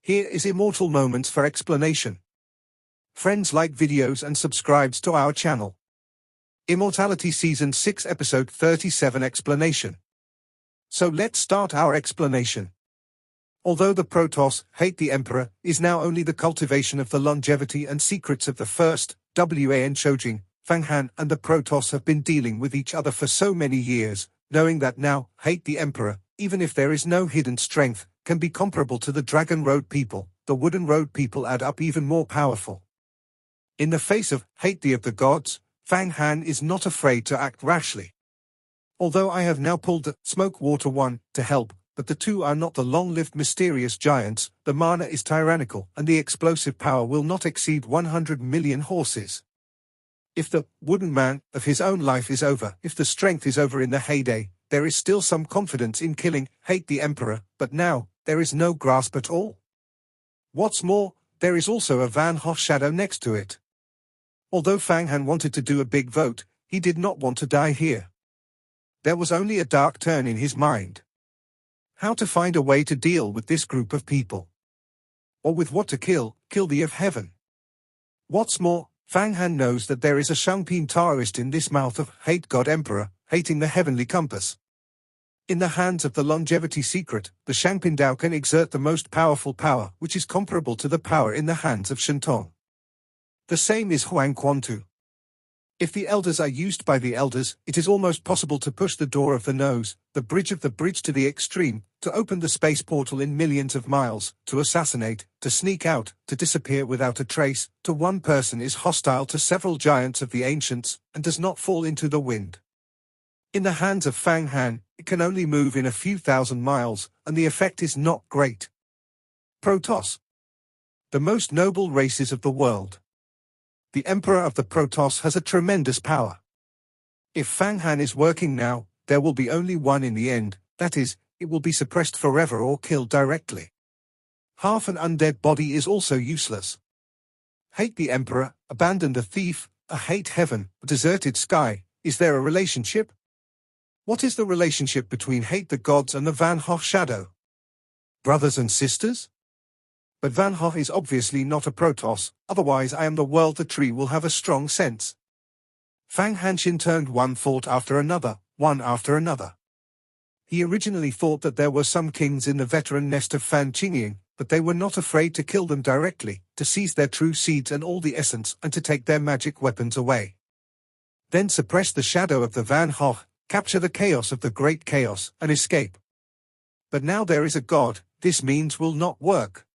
Here is Immortal Moments for explanation. Friends, like videos and subscribes to our channel. Immortality Season 6 Episode 37 Explanation. So let's start our explanation. Although the Protoss, hate the Emperor, is now only the cultivation of the longevity and secrets of the first, Wan Chojing, Fang Han and the Protoss have been dealing with each other for so many years, knowing that now, hate the Emperor, even if there is no hidden strength, can be comparable to the Dragon Road people, the Wooden Road people add up even more powerful. In the face of hate of the gods, Fang Han is not afraid to act rashly. Although I have now pulled the Smoke Water one to help, but the two are not the long-lived mysterious giants, the mana is tyrannical and the explosive power will not exceed 100 million horses. If the Wooden Man of his own life is over, if the strength is over in the heyday, there is still some confidence in killing hate the Emperor, but now, there is no grasp at all. What's more, there is also a Van Hoff shadow next to it. Although Fang Han wanted to do a big vote, he did not want to die here. There was only a dark turn in his mind. How to find a way to deal with this group of people. Or with what to kill the of heaven. What's more, Fang Han knows that there is a Shangpin Taoist in this mouth of hate God Emperor, hating the heavenly compass. In the hands of the longevity secret, the Shangpin Dao can exert the most powerful power, which is comparable to the power in the hands of Shentong. The same is Huang Quantu. If the elders are used by the elders, it is almost possible to push the door of the nose, the bridge to the extreme, to open the space portal in millions of miles, to assassinate, to sneak out, to disappear without a trace, to one person is hostile to several giants of the ancients, and does not fall into the wind. In the hands of Fang Han, it can only move in a few thousand miles, and the effect is not great. Protoss. The most noble races of the world. The Emperor of the Protoss has a tremendous power. If Fang Han is working now, there will be only one in the end, that is, it will be suppressed forever or killed directly. Half an undead body is also useless. Hate the Emperor, abandon the thief, a hate heaven, a deserted sky, is there a relationship? What is the relationship between hate the gods and the Van Hoff shadow? Brothers and sisters? But Van Hoff is obviously not a Protoss, otherwise I am the world the tree will have a strong sense. Fang Hanshin turned one thought after another, one after another. He originally thought that there were some kings in the veteran nest of Fan Qingying, but they were not afraid to kill them directly, to seize their true seeds and all the essence and to take their magic weapons away. Then suppress the shadow of the Van Hoff, capture the chaos of the great chaos, and escape. But now there is a god, this means will not work.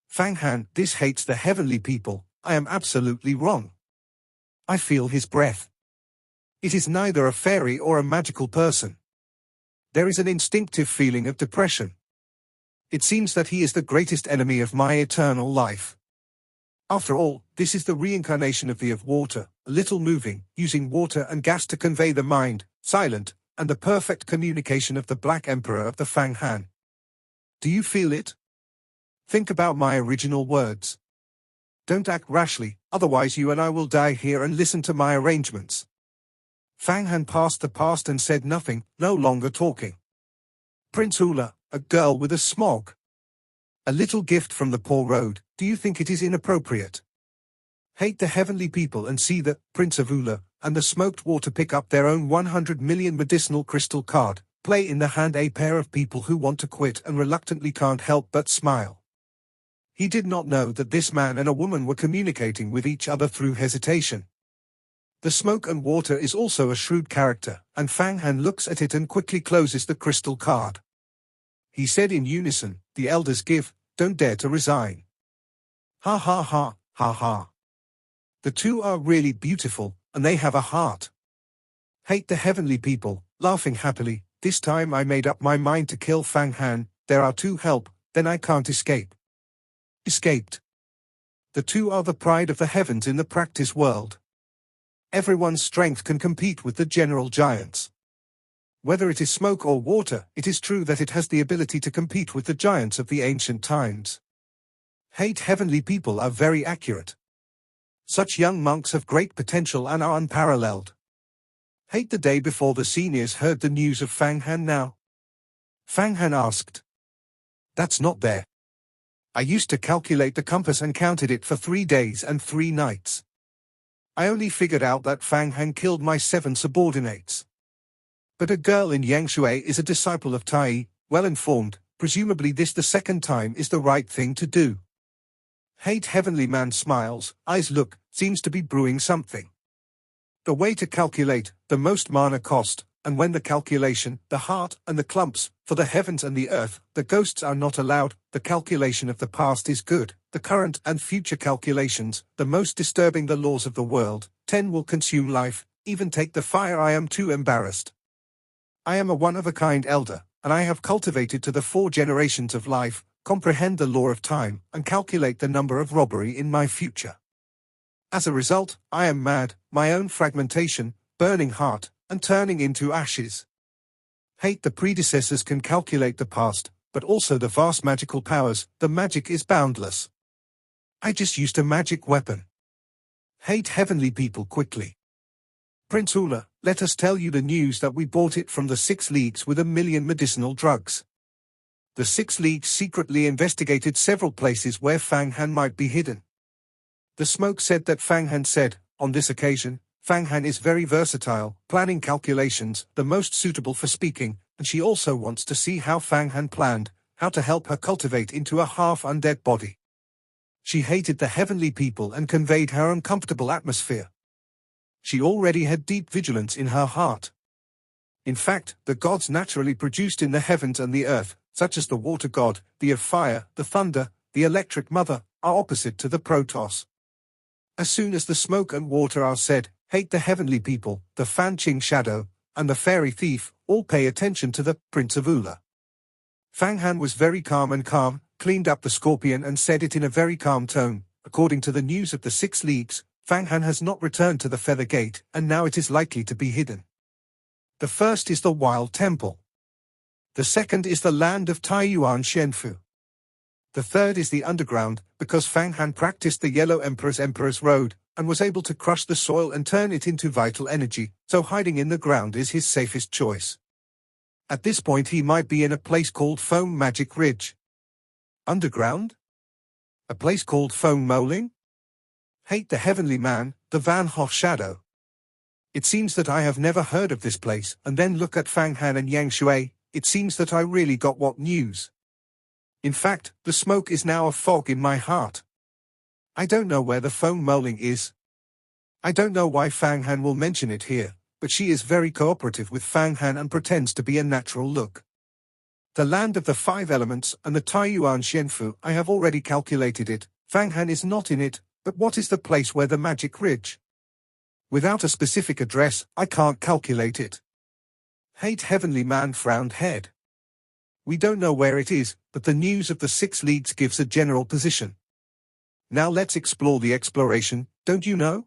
Fang Han, this hates the heavenly people, I am absolutely wrong. I feel his breath. It is neither a fairy or a magical person. There is an instinctive feeling of depression. It seems that he is the greatest enemy of my eternal life. After all, this is the reincarnation of the of water, a little moving, using water and gas to convey the mind, silent, and the perfect communication of the Black Emperor of the Fang Han. Do you feel it? Think about my original words. Don't act rashly, otherwise you and I will die here, and listen to my arrangements. Fang Han passed the past and said nothing, no longer talking. Prince Ula, a girl with a smog. A little gift from the poor road, do you think it is inappropriate? Hate the heavenly people and see the Prince of Ula and the smoked water pick up their own 100 million medicinal crystal card, play in the hand a pair of people who want to quit and reluctantly can't help but smile. He did not know that this man and a woman were communicating with each other through hesitation. The smoke and water is also a shrewd character, and Fang Han looks at it and quickly closes the crystal card. He said in unison, the elders give, don't dare to resign. Ha ha ha, ha ha. The two are really beautiful, and they have a heart. Hate the heavenly people, laughing happily, this time I made up my mind to kill Fang Han, there are two help, then I can't escape. Escaped. The two are the pride of the heavens in the practice world. Everyone's strength can compete with the general giants. Whether it is smoke or water, it is true that it has the ability to compete with the giants of the ancient times. Hate heavenly people are very accurate. Such young monks have great potential and are unparalleled. Hate the day before the seniors heard the news of Fang Han now. Fang Han asked. That's not there. I used to calculate the compass and counted it for 3 days and 3 nights. I only figured out that Fang Han killed my 7 subordinates. But a girl in Yangshui is a disciple of Tai, well informed, presumably this the second time is the right thing to do. Hate Heavenly Man smiles, eyes look, seems to be brewing something. The way to calculate, the most mana cost, and when the calculation, the heart, and the clumps, for the heavens and the earth, the ghosts are not allowed, the calculation of the past is good, the current and future calculations, the most disturbing the laws of the world, 10 will consume life, even take the fire I am too embarrassed. I am a one-of-a-kind elder, and I have cultivated to the 4 generations of life, comprehend the law of time, and calculate the number of robbery in my future. As a result, I am mad, my own fragmentation, burning heart, and turning into ashes. Hate the predecessors can calculate the past, but also the vast magical powers, the magic is boundless. I just used a magic weapon. Hate heavenly people quickly. Prince Ula, let us tell you the news that we bought it from the 6 leagues with 1 million medicinal drugs. The 6 leagues secretly investigated several places where Fang Han might be hidden. The smoke said that Fang Han said, on this occasion, Fang Han is very versatile, planning calculations, the most suitable for speaking, and she also wants to see how Fang Han planned, how to help her cultivate into a half-undead body. She hated the heavenly people and conveyed her uncomfortable atmosphere. She already had deep vigilance in her heart. In fact, the gods naturally produced in the heavens and the earth, such as the water god, the of fire, the thunder, the electric mother, are opposite to the Protoss. As soon as the smoke and water are said, hate the heavenly people, the Fan Qing shadow, and the fairy thief, all pay attention to the Prince of Ula. Fang Han was very calm, cleaned up the scorpion and said it in a very calm tone. According to the news of the 6 leagues, Fang Han has not returned to the Feather Gate, and now it is likely to be hidden. The first is the Wild Temple. The second is the land of Taiyuan Shenfu. The third is the underground, because Fang Han practiced the Yellow Emperor's Road, and was able to crush the soil and turn it into vital energy, so hiding in the ground is his safest choice. At this point he might be in a place called Foam Magic Ridge. Underground? A place called Foam Moling? Hate the heavenly man, the Van Hoff shadow. It seems that I have never heard of this place, and then look at Fang Han and Yang Shui, it seems that I really got what news. In fact, the smoke is now a fog in my heart. I don't know where the Foam Moling is. I don't know why Fang Han will mention it here, but she is very cooperative with Fang Han and pretends to be a natural look. The land of the 5 elements and the Taiyuan Shenfu, I have already calculated it, Fang Han is not in it, but what is the place where the magic ridge? Without a specific address, I can't calculate it. Hate heavenly man frowned head. We don't know where it is, but the news of the 6 leagues gives a general position. Now let's explore the exploration, don't you know?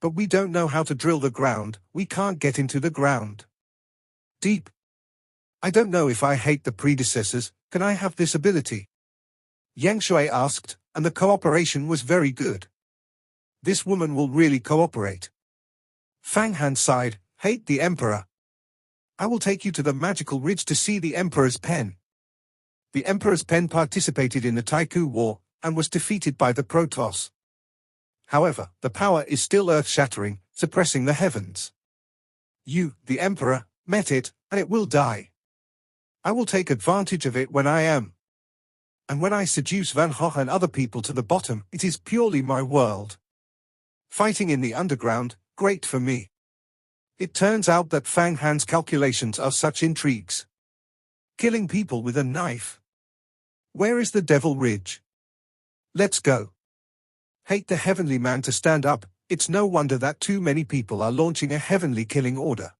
But we don't know how to drill the ground, we can't get into the ground. Deep. I don't know if I hate the predecessors, can I have this ability? Yang Shui asked, and the cooperation was very good. This woman will really cooperate. Fang Han sighed, hate the Emperor. I will take you to the magical ridge to see the Emperor's pen. The Emperor's pen participated in the Taiku War, and was defeated by the Protoss. However, the power is still earth-shattering, suppressing the heavens. You, the Emperor, met it, and it will die. I will take advantage of it when I am. And when I seduce Van Hoff and other people to the bottom, it is purely my world. Fighting in the underground, great for me. It turns out that Fang Han's calculations are such intrigues. Killing people with a knife. Where is the Devil Ridge? Let's go. Hate the heavenly man to stand up, it's no wonder that too many people are launching a heavenly killing order.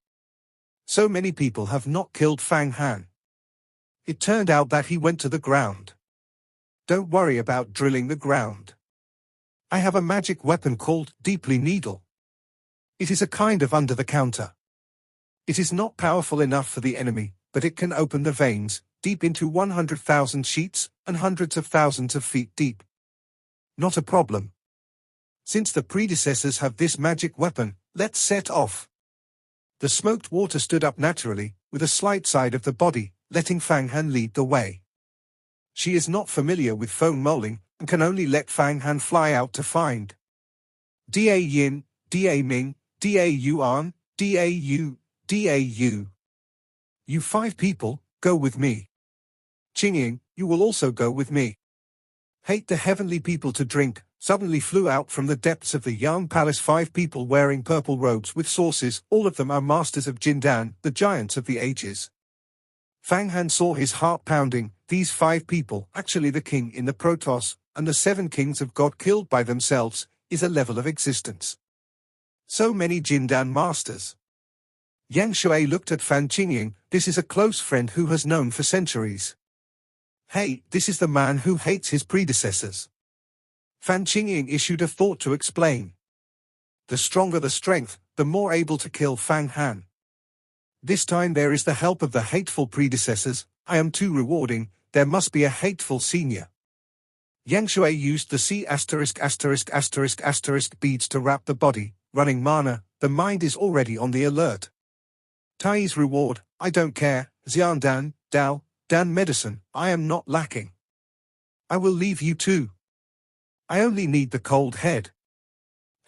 So many people have not killed Fang Han. It turned out that he went to the ground. Don't worry about drilling the ground. I have a magic weapon called Deeply Needle. It is a kind of under-the-counter. It is not powerful enough for the enemy, but it can open the veins, deep into 100,000 sheets, and hundreds of thousands of feet deep. Not a problem. Since the predecessors have this magic weapon, let's set off. The smoked water stood up naturally, with a slight side of the body, letting Fang Han lead the way. She is not familiar with phone molding, and can only let Fang Han fly out to find Da Yin, Da Ming, Da Yuan, Da Yu, Da Yu. You 5 people, go with me. Qingying, you will also go with me. Hate the heavenly people to drink, suddenly flew out from the depths of the Yang Palace 5 people wearing purple robes with saucers, all of them are masters of Jindan, the giants of the ages. Fang Han saw his heart pounding, these 5 people, actually the king in the Protoss, and the 7 kings of God killed by themselves, is a level of existence. So many Jindan masters. Yang Shui looked at Fan Qingying, this is a close friend who has known for centuries. Hey, this is the man who hates his predecessors. Fan Qingying issued a thought to explain. The stronger the strength, the more able to kill Fang Han. This time there is the help of the hateful predecessors, I am too rewarding, there must be a hateful senior. Yang Shui used the C**** beads to wrap the body, running mana, the mind is already on the alert. Tai's reward, I don't care, Xiandan, Dao, Dan medicine, I am not lacking. I will leave you too. I only need the cold head.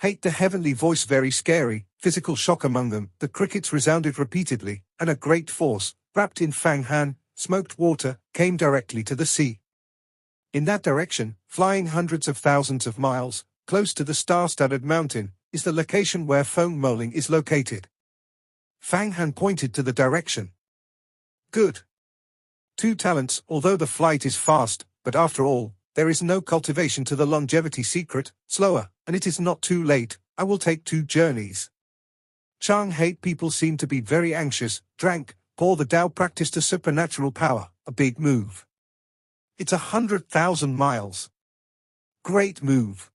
Hate the heavenly voice very scary, physical shock among them, the crickets resounded repeatedly, and a great force, wrapped in Fang Han, smoked water, came directly to the sea. In that direction, flying hundreds of thousands of miles, close to the star-studded mountain, is the location where foam molding is located. Fang Han pointed to the direction. Good. 2 talents, although the flight is fast, but after all, there is no cultivation to the longevity secret, slower, and it is not too late, I will take 2 journeys. Chang hate people seem to be very anxious, drank, Paul the Tao practiced a supernatural power, a big move. It's 100,000 miles. Great move.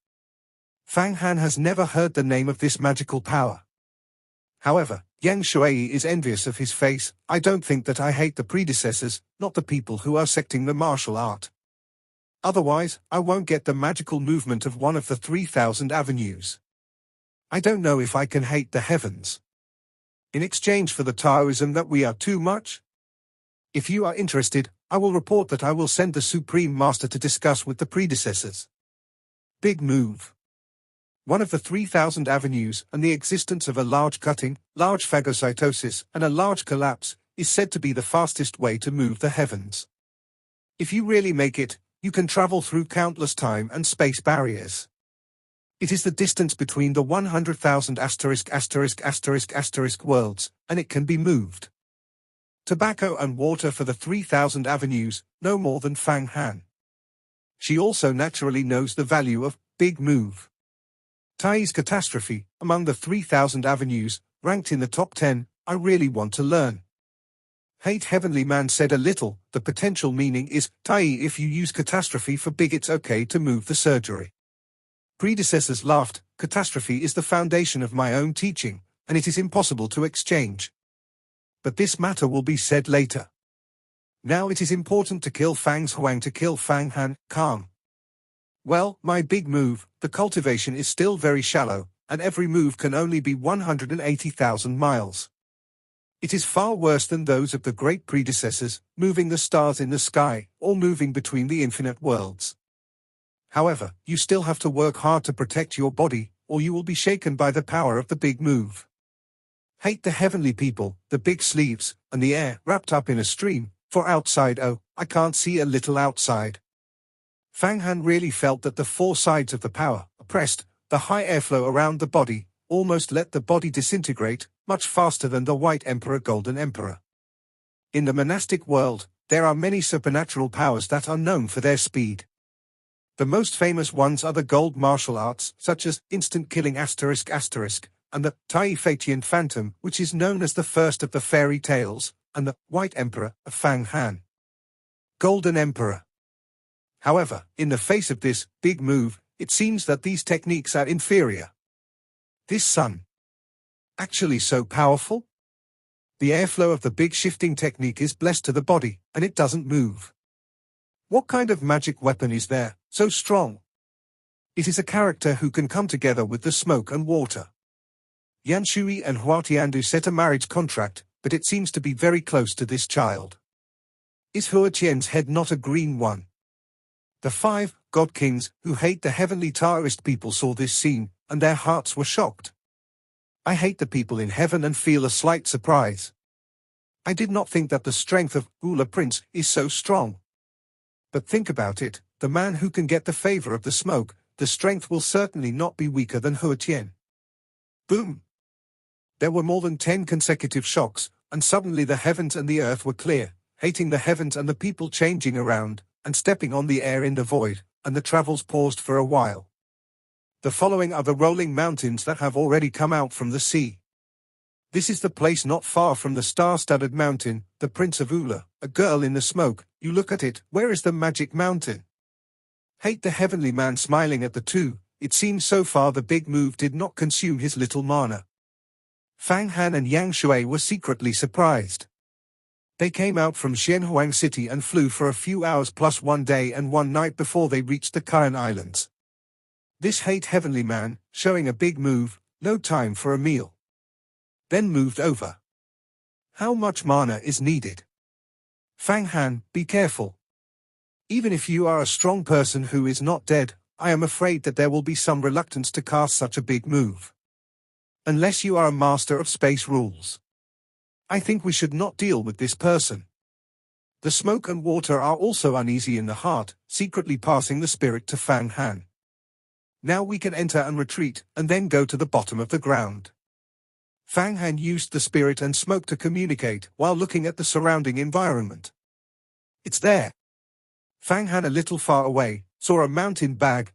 Fang Han has never heard the name of this magical power. However, Yang Shui is envious of his face, I don't think that I hate the predecessors, not the people who are secting the martial art. Otherwise, I won't get the magical movement of one of the 3,000 avenues. I don't know if I can hate the heavens. In exchange for the Taoism that we are too much? If you are interested, I will report that I will send the Supreme Master to discuss with the predecessors. Big move. One of the 3,000 avenues and the existence of a large cutting, large phagocytosis, and a large collapse, is said to be the fastest way to move the heavens. If you really make it, you can travel through countless time and space barriers. It is the distance between the 100,000 worlds, and it can be moved. Tobacco and water for the 3,000 avenues, no more than Fang Han. She also naturally knows the value of big move. Tai's catastrophe, among the 3,000 avenues, ranked in the top 10, I really want to learn. Hate Heavenly Man said a little, the potential meaning is, Tai if you use catastrophe for big it's okay to move the surgery. Predecessors laughed, catastrophe is the foundation of my own teaching, and it is impossible to exchange. But this matter will be said later. Now it is important to kill Fang Huang to kill Fang Han, calm. Well, my big move, the cultivation is still very shallow, and every move can only be 180,000 miles. It is far worse than those of the great predecessors, moving the stars in the sky, or moving between the infinite worlds. However, you still have to work hard to protect your body, or you will be shaken by the power of the big move. Hate the heavenly people, the big sleeves, and the air wrapped up in a stream, for outside I can't see a little outside. Fang Han really felt that the 4 sides of the power, oppressed, the high airflow around the body, almost let the body disintegrate, much faster than the White Emperor Golden Emperor. In the monastic world, there are many supernatural powers that are known for their speed. The most famous ones are the gold martial arts, such as instant killing ***, and the Tai Fatian Phantom, which is known as the first of the fairy tales, and the White Emperor of Fang Han. Golden Emperor. However, in the face of this big move, it seems that these techniques are inferior. This sun. Actually so powerful? The airflow of the big shifting technique is blessed to the body, and it doesn't move. What kind of magic weapon is there, so strong? It is a character who can come together with the smoke and water. Yan Shui and Hua Tiandu set a marriage contract, but it seems to be very close to this child. Is Hua Tian's head not a green one? The 5 god kings who hate the heavenly Taoist people saw this scene, and their hearts were shocked. I hate the people in heaven and feel a slight surprise. I did not think that the strength of Ula Prince is so strong. But think about it, the man who can get the favor of the smoke, the strength will certainly not be weaker than Hua Tian. Boom! There were more than 10 consecutive shocks, and suddenly the heavens and the earth were clear, hating the heavens and the people changing around, and stepping on the air in the void, and the travels paused for a while. The following are the rolling mountains that have already come out from the sea. This is the place not far from the star-studded mountain, the Prince of Ula, a girl in the smoke. You look at it, where is the magic mountain? Hate the heavenly man smiling at the two. It seems so far the big move did not consume his little mana. Fang Han and Yang Shui were secretly surprised. They came out from Xianhuang City and flew for a few hours plus 1 day and 1 night before they reached the Kayan Islands. This hate heavenly man, showing a big move, no time for a meal. Then moved over. How much mana is needed? Fang Han, be careful. Even if you are a strong person who is not dead, I am afraid that there will be some reluctance to cast such a big move. Unless you are a master of space rules. I think we should not deal with this person. The smoke and water are also uneasy in the heart, secretly passing the spirit to Fang Han. Now we can enter and retreat, and then go to the bottom of the ground. Fang Han used the spirit and smoke to communicate while looking at the surrounding environment. It's there. Fang Han, a little far away, saw a mountain bag.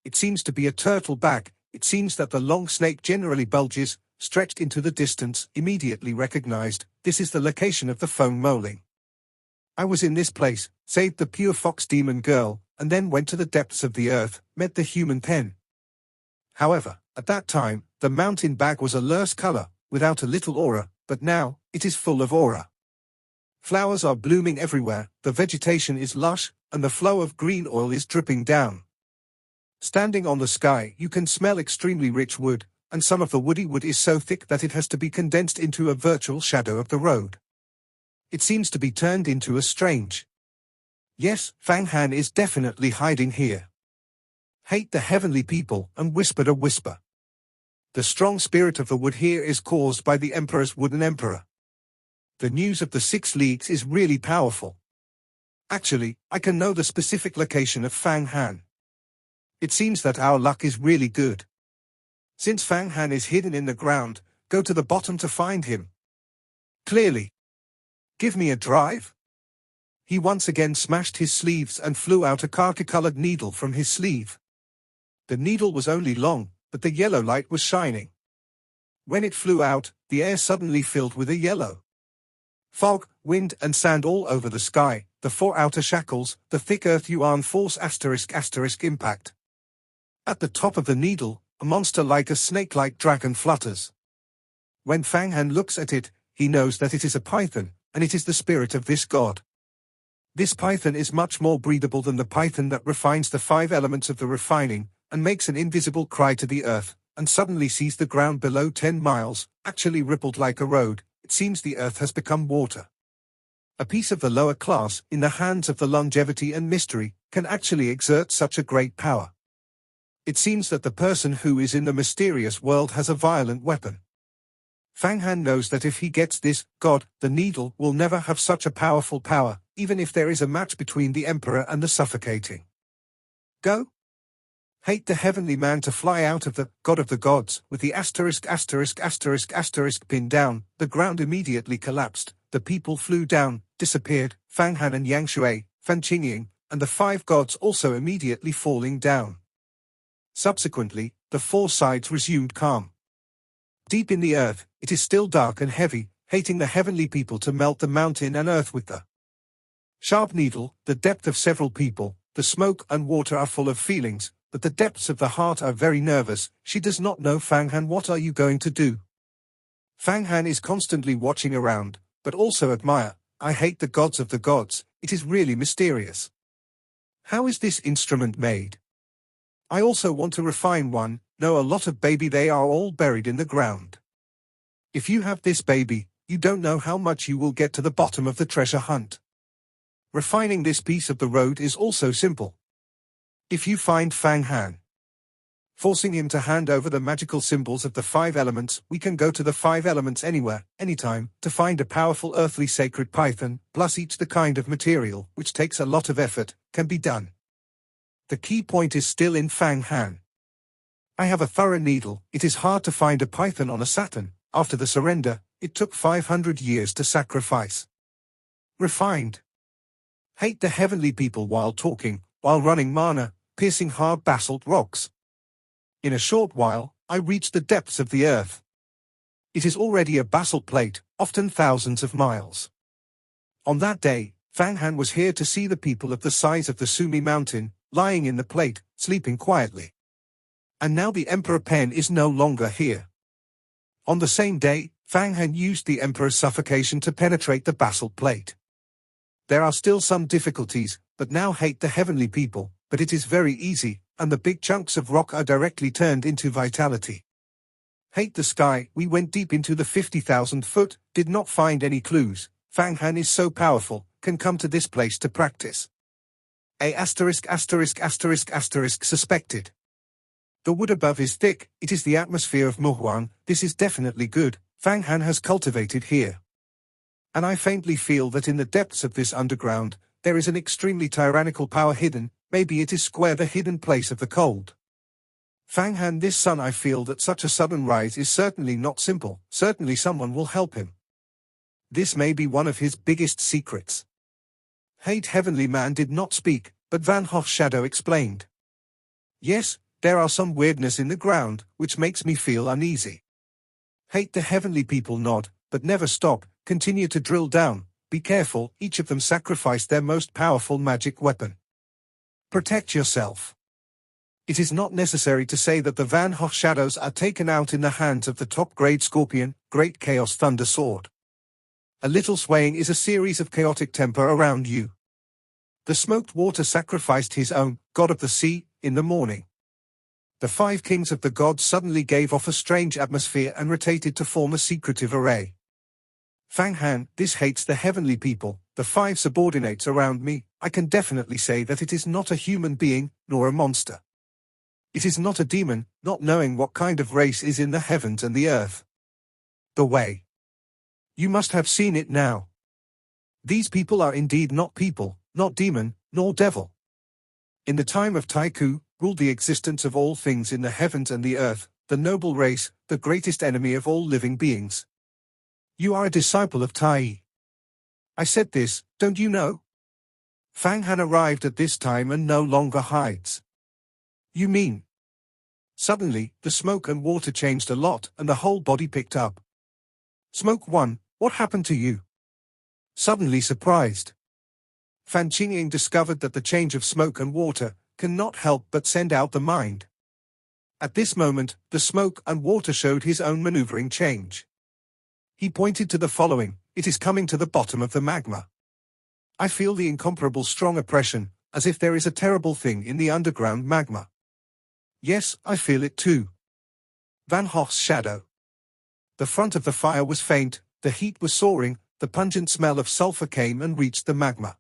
It seems to be a turtle bag. It seems that the long snake generally bulges, stretched into the distance. Immediately recognized, this is the location of the foam moling. I was in this place, saved the pure fox demon girl, and then went to the depths of the earth, met the human pen. However, at that time, the mountain bag was a lush color, without a little aura, but now, it is full of aura. Flowers are blooming everywhere, the vegetation is lush, and the flow of green oil is dripping down. Standing on the sky, you can smell extremely rich wood, and some of the woody wood is so thick that it has to be condensed into a virtual shadow of the road. It seems to be turned into a strange. Yes, Fang Han is definitely hiding here. Hate the heavenly people, and whispered a whisper. The strong spirit of the wood here is caused by the Emperor's wooden emperor. The news of the 6 leagues is really powerful. Actually, I can know the specific location of Fang Han. It seems that our luck is really good. Since Fang Han is hidden in the ground, go to the bottom to find him. Clearly. Give me a drive. He once again smashed his sleeves and flew out a khaki-colored needle from his sleeve. The needle was only long, but the yellow light was shining. When it flew out, the air suddenly filled with a yellow. Fog, wind and sand all over the sky, the 4 outer shackles, the thick earth yuan force *** impact. At the top of the needle, a monster like a snake-like dragon flutters. When Fang Han looks at it, he knows that it is a python, and it is the spirit of this god. This python is much more breathable than the python that refines the 5 elements of the refining, and makes an invisible cry to the earth, and suddenly sees the ground below 10 miles, actually rippled like a road. It seems the earth has become water. A piece of the lower class, in the hands of the longevity and mystery, can actually exert such a great power. It seems that the person who is in the mysterious world has a violent weapon. Fang Han knows that if he gets this god, the needle will never have such a powerful power, even if there is a match between the emperor and the suffocating. Go. Hate the heavenly man to fly out of the god of the gods, with the *** pinned down. The ground immediately collapsed, the people flew down, disappeared, Fang Han and Yang Shui, Fan Qingying, and the 5 gods also immediately falling down. Subsequently, the 4 sides resumed calm. Deep in the earth, it is still dark and heavy, hating the heavenly people to melt the mountain and earth with the sharp needle. The depth of several people, the smoke and water are full of feelings, but the depths of the heart are very nervous. She does not know Fang Han. What are you going to do? Fang Han is constantly watching around, but also admire. I hate the gods of the gods, it is really mysterious. How is this instrument made? I also want to refine one, know a lot of baby, they are all buried in the ground. If you have this baby, you don't know how much you will get to the bottom of the treasure hunt. Refining this piece of the road is also simple. If you find Fang Han, forcing him to hand over the magical symbols of the 5 elements, we can go to the 5 elements anywhere, anytime, to find a powerful earthly sacred python, plus each the kind of material, which takes a lot of effort, can be done. The key point is still in Fang Han. I have a thorough needle. It is hard to find a python on a Saturn. After the surrender, it took 500 years to sacrifice. Refined. Hate the heavenly people while talking, while running mana, piercing hard basalt rocks. In a short while, I reached the depths of the earth. It is already a basalt plate, often thousands of miles. On that day, Fang Han was here to see the people of the size of the Sumi mountain, lying in the plate, sleeping quietly. And now the Emperor Pen is no longer here. On the same day, Fang Han used the Emperor's suffocation to penetrate the basalt plate. There are still some difficulties, but now hate the heavenly people, but it is very easy, and the big chunks of rock are directly turned into vitality. Hate the sky. We went deep into the 50,000 foot, did not find any clues. Fang Han is so powerful, can come to this place to practice. Suspected. The wood above is thick, it is the atmosphere of Muhuang. This is definitely good, Fang Han has cultivated here. And I faintly feel that in the depths of this underground, there is an extremely tyrannical power hidden. Maybe it is square the hidden place of the cold. Fang Han, this sun, I feel that such a sudden rise is certainly not simple. Certainly someone will help him. This may be one of his biggest secrets. Hate heavenly man did not speak, but Van Hoff's shadow explained. Yes, there are some weirdness in the ground, which makes me feel uneasy. Hate the heavenly people nod, but never stop, continue to drill down, be careful, each of them sacrificed their most powerful magic weapon. Protect yourself. It is not necessary to say that the Van Hoff shadows are taken out in the hands of the top-grade Scorpion, Great Chaos Thunder Sword. A little swaying is a series of chaotic temper around you. The smoked water sacrificed his own, god of the sea, in the morning. The 5 kings of the gods suddenly gave off a strange atmosphere and rotated to form a secretive array. Fang Han, this hates the heavenly people, the 5 subordinates around me. I can definitely say that it is not a human being, nor a monster. It is not a demon, not knowing what kind of race is in the heavens and the earth. The way. You must have seen it now. These people are indeed not people, not demon, nor devil. In the time of Taiku, ruled the existence of all things in the heavens and the earth, the noble race, the greatest enemy of all living beings. You are a disciple of Tai. I said this, don't you know? Fang Han arrived at this time and no longer hides. You mean? Suddenly, the smoke and water changed a lot and the whole body picked up. Smoke 1, what happened to you? Suddenly surprised. Fan Qingying discovered that the change of smoke and water cannot help but send out the mind. At this moment, the smoke and water showed his own maneuvering change. He pointed to the following, it is coming to the bottom of the magma. I feel the incomparable strong oppression, as if there is a terrible thing in the underground magma. Yes, I feel it too. Van Hoff's shadow. The front of the fire was faint, the heat was soaring, the pungent smell of sulfur came and reached the magma.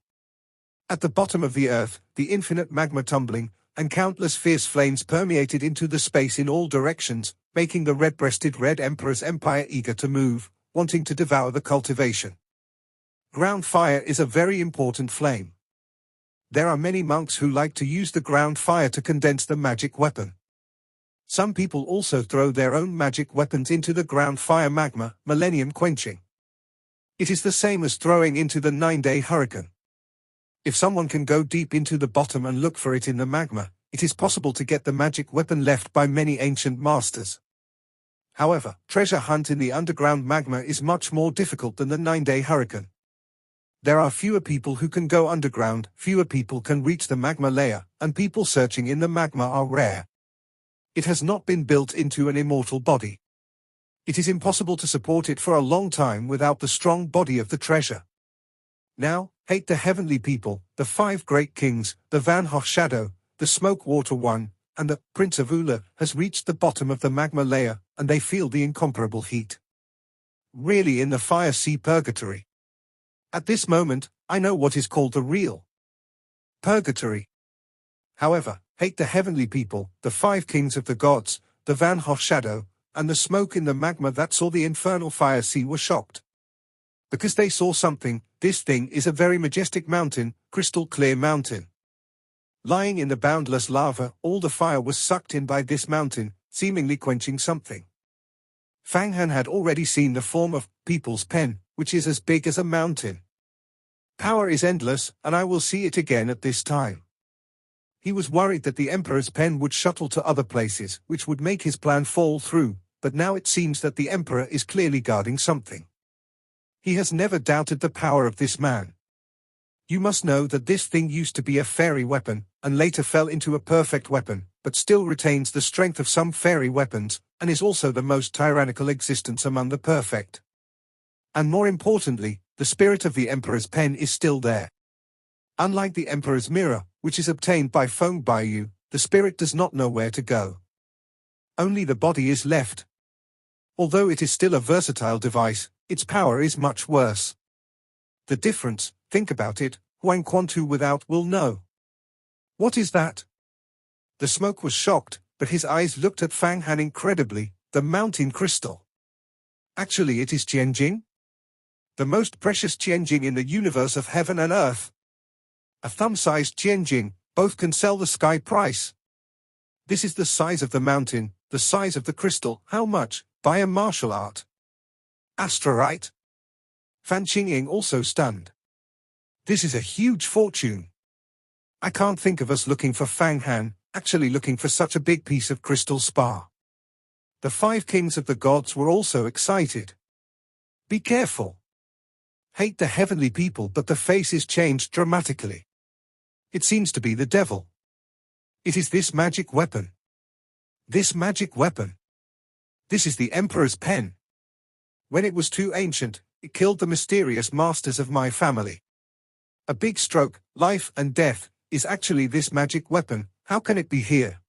At the bottom of the earth, the infinite magma tumbling, and countless fierce flames permeated into the space in all directions, making the red-breasted Red Emperor's empire eager to move, wanting to devour the cultivation. Ground fire is a very important flame. There are many monks who like to use the ground fire to condense the magic weapon. Some people also throw their own magic weapons into the ground fire magma, millennium quenching. It is the same as throwing into the 9-day hurricane. If someone can go deep into the bottom and look for it in the magma, it is possible to get the magic weapon left by many ancient masters. However, treasure hunt in the underground magma is much more difficult than the 9-day hurricane. There are fewer people who can go underground, fewer people can reach the magma layer, and people searching in the magma are rare. It has not been built into an immortal body. It is impossible to support it for a long time without the strong body of the treasure. Now, hate the heavenly people, the 5 great kings, the Van Hoff shadow, the smoke water one, and the Prince of Ula has reached the bottom of the magma layer, and they feel the incomparable heat. Really in the fire sea purgatory. At this moment, I know what is called the real purgatory. However, hate the heavenly people, the five kings of the gods, the Van Hoff shadow, and the smoke in the magma that saw the infernal fire sea were shocked. Because they saw something. This thing is a very majestic mountain, crystal clear mountain. Lying in the boundless lava, all the fire was sucked in by this mountain, seemingly quenching something. Fang Han had already seen the form of People's Pen, which is as big as a mountain. Power is endless, and I will see it again at this time. He was worried that the Emperor's pen would shuttle to other places, which would make his plan fall through, but now it seems that the Emperor is clearly guarding something. He has never doubted the power of this man. You must know that this thing used to be a fairy weapon, and later fell into a perfect weapon, but still retains the strength of some fairy weapons, and is also the most tyrannical existence among the perfect. And more importantly, the spirit of the Emperor's pen is still there. Unlike the Emperor's mirror, which is obtained by Feng Baiyu, the spirit does not know where to go. Only the body is left. Although it is still a versatile device, its power is much worse. The difference, think about it, Huang Quantu without will know. What is that? The smoke was shocked, but his eyes looked at Fang Han incredibly, the mountain crystal. Actually it is Tianjing? The most precious Tianjing in the universe of heaven and earth. A thumb-sized Tianjing, both can sell the sky price. This is the size of the mountain, the size of the crystal. How much? Buy a martial art. Astrorite? Fan Qingying also stunned. This is a huge fortune. I can't think of us looking for Fang Han, actually looking for such a big piece of crystal spar. The five kings of the gods were also excited. Be careful. Hate the heavenly people, but the face is changed dramatically. It seems to be the devil. It is this magic weapon. This magic weapon. This is the Emperor's pen. When it was too ancient, it killed the mysterious masters of my family. A big stroke, life and death, is actually this magic weapon. How can it be here?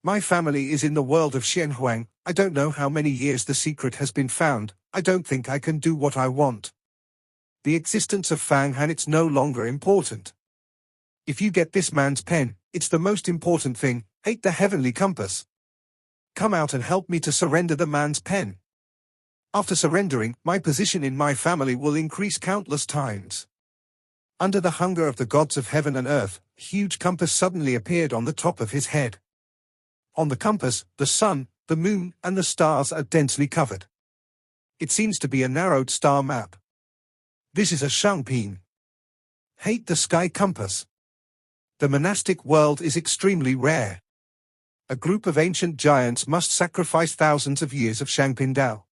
My family is in the world of Xianhuang. I don't know how many years the secret has been found. I don't think I can do what I want. The existence of Fang Han, it's no longer important. If you get this man's pen, it's the most important thing. Hate the heavenly compass. Come out and help me to surrender the man's pen. After surrendering, my position in my family will increase countless times. Under the hunger of the gods of heaven and earth, a huge compass suddenly appeared on the top of his head. On the compass, the sun, the moon, and the stars are densely covered. It seems to be a narrowed star map. This is a Shangpin. Hate the sky compass. The monastic world is extremely rare. A group of ancient giants must sacrifice thousands of years of Shangpin Dao.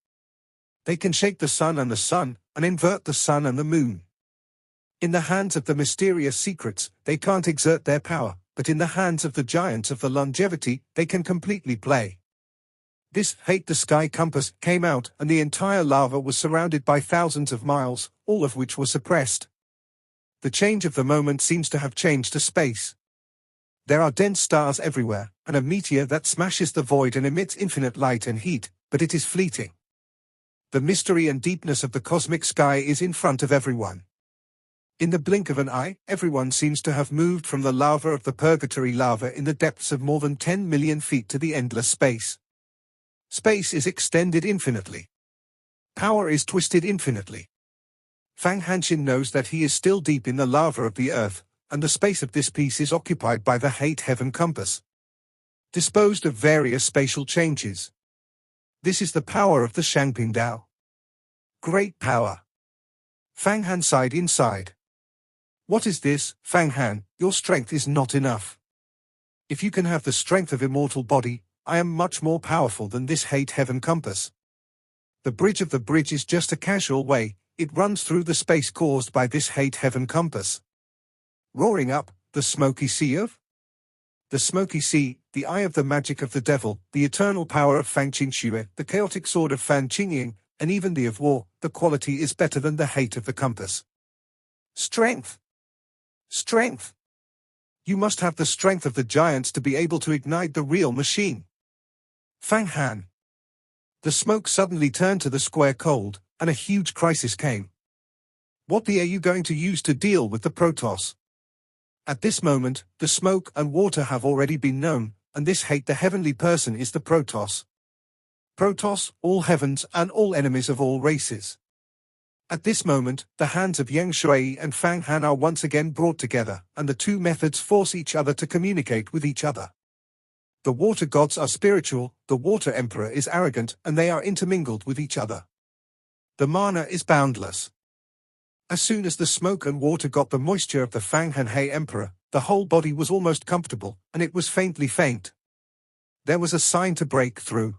They can shake the sun, and invert the sun and the moon. In the hands of the mysterious secrets, they can't exert their power, but in the hands of the giants of the longevity, they can completely play. This Hate the Sky compass came out, and the entire lava was surrounded by thousands of miles, all of which were suppressed. The change of the moment seems to have changed to space. There are dense stars everywhere, and a meteor that smashes the void and emits infinite light and heat, but it is fleeting. The mystery and deepness of the cosmic sky is in front of everyone. In the blink of an eye, everyone seems to have moved from the lava of the purgatory lava in the depths of more than 10 million feet to the endless space. Space is extended infinitely. Power is twisted infinitely. Fang Hanshin knows that he is still deep in the lava of the earth, and the space of this piece is occupied by the Hate Heaven compass. Disposed of various spatial changes. This is the power of the Shangping Dao. Great power. Fang Han sighed inside. What is this, Fang Han? Your strength is not enough. If you can have the strength of immortal body, I am much more powerful than this Hate Heaven compass. The bridge of the bridge is just a casual way, it runs through the space caused by this Hate Heaven compass. Roaring up, the smoky sea of? The smoky sea, the eye of the magic of the devil, the eternal power of Fang Qingxue, the chaotic sword of Fan Qingying, and even the of war, the quality is better than the hate of the compass. Strength. Strength. You must have the strength of the giants to be able to ignite the real machine. Fang Han. The smoke suddenly turned to the square cold, and a huge crisis came. What are you going to use to deal with the Protoss? At this moment, the smoke and water have already been known, and this hate the heavenly person is the Protoss. Protoss, all heavens and all enemies of all races. At this moment, the hands of Yang Shui and Fang Han are once again brought together, and the two methods force each other to communicate with each other. The water gods are spiritual, the water emperor is arrogant, and they are intermingled with each other. The mana is boundless. As soon as the smoke and water got the moisture of the Fang Han He emperor, the whole body was almost comfortable, and it was faintly faint. There was a sign to break through.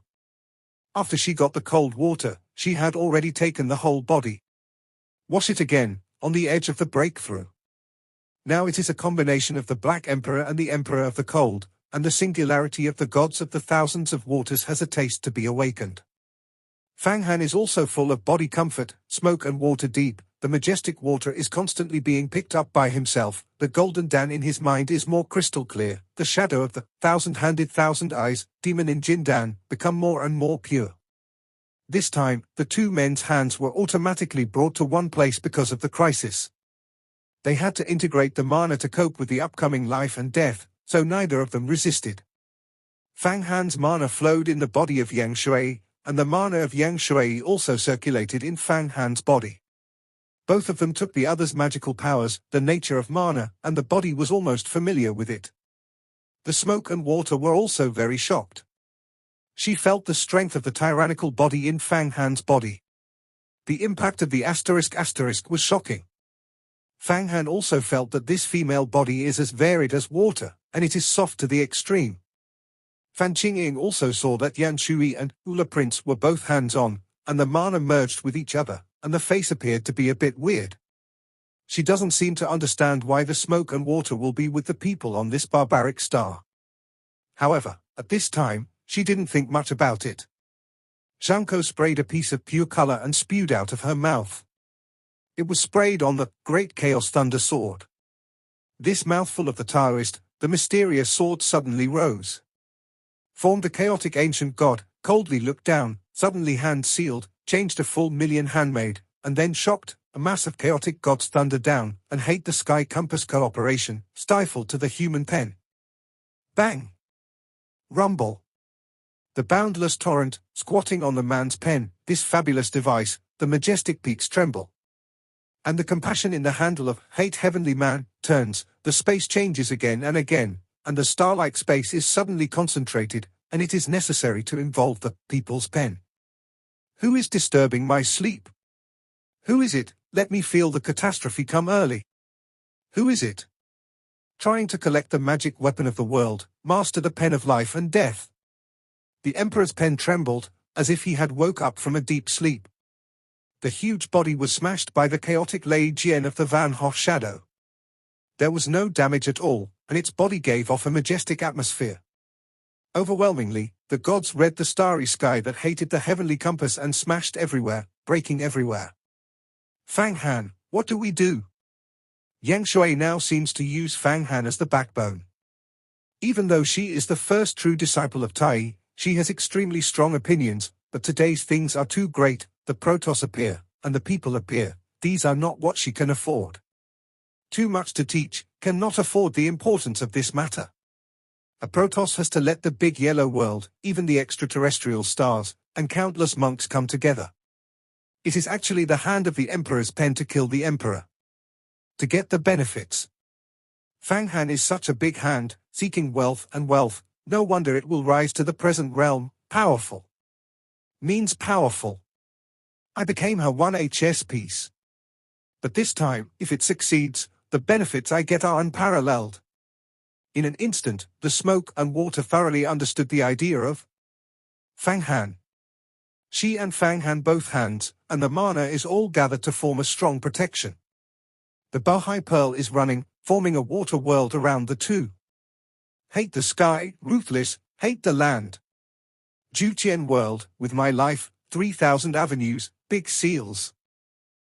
After she got the cold water, she had already taken the whole body. Wash it again, on the edge of the breakthrough. Now it is a combination of the Black Emperor and the Emperor of the Cold, and the singularity of the gods of the thousands of waters has a taste to be awakened. Fang Han is also full of body comfort, smoke and water deep, the majestic water is constantly being picked up by himself, the golden Dan in his mind is more crystal clear, the shadow of the thousand-handed thousand eyes, demon in Jin Dan, become more and more pure. This time, the two men's hands were automatically brought to one place because of the crisis. They had to integrate the mana to cope with the upcoming life and death, so neither of them resisted. Fang Han's mana flowed in the body of Yang Shui, and the mana of Yang Shui also circulated in Fang Han's body. Both of them took the other's magical powers, the nature of mana, and the body was almost familiar with it. The smoke and water were also very shocked. She felt the strength of the tyrannical body in Fang Han's body. The impact of the asterisk was shocking. Fang Han also felt that this female body is as varied as water, and it is soft to the extreme. Fan Qingying also saw that Yan Shui and Ula Prince were both hands-on, and the mana merged with each other, and the face appeared to be a bit weird. She doesn't seem to understand why the smoke and water will be with the people on this barbaric star. However, at this time, she didn't think much about it. Zhangko sprayed a piece of pure color and spewed out of her mouth. It was sprayed on the Great Chaos Thunder Sword. This mouthful of the Taoist, the mysterious sword suddenly rose. Formed the chaotic ancient god, coldly looked down, suddenly hand sealed, changed a full million handmade, and then shocked, a mass of chaotic gods thundered down, and hate the sky compass cooperation, stifled to the human pen. Bang! Rumble! The boundless torrent, squatting on the man's pen, this fabulous device, the majestic peaks tremble. And the compassion in the handle of hate heavenly man, turns, the space changes again and again, and the star-like space is suddenly concentrated, and it is necessary to involve the people's pen. Who is disturbing my sleep? Who is it? Let me feel the catastrophe come early. Who is it? Trying to collect the magic weapon of the world, master the pen of life and death. The Emperor's pen trembled, as if he had woke up from a deep sleep. The huge body was smashed by the chaotic Lei Jian of the Van Hoff shadow. There was no damage at all, and its body gave off a majestic atmosphere. Overwhelmingly, the gods read the starry sky that hated the heavenly compass and smashed everywhere, breaking everywhere. Fang Han, what do we do? Yang Shui now seems to use Fang Han as the backbone. Even though she is the first true disciple of Tai, she has extremely strong opinions, but today's things are too great, the Protoss appear, and the people appear, these are not what she can afford. Too much to teach, cannot afford the importance of this matter. A Protoss has to let the big yellow world, even the extraterrestrial stars, and countless monks come together. It is actually the hand of the Emperor's pen to kill the Emperor. To get the benefits. Fang Han is such a big hand, seeking wealth and wealth, no wonder it will rise to the present realm, powerful. Means powerful. I became her 1HS piece. But this time, if it succeeds, the benefits I get are unparalleled. In an instant, the smoke and water thoroughly understood the idea of Fang Han. She and Fang Han both hands, and the mana is all gathered to form a strong protection. The Bohai Pearl is running, forming a water world around the two. Hate the sky, ruthless, hate the land. Juqian world, with my life, 3,000 avenues, big seals.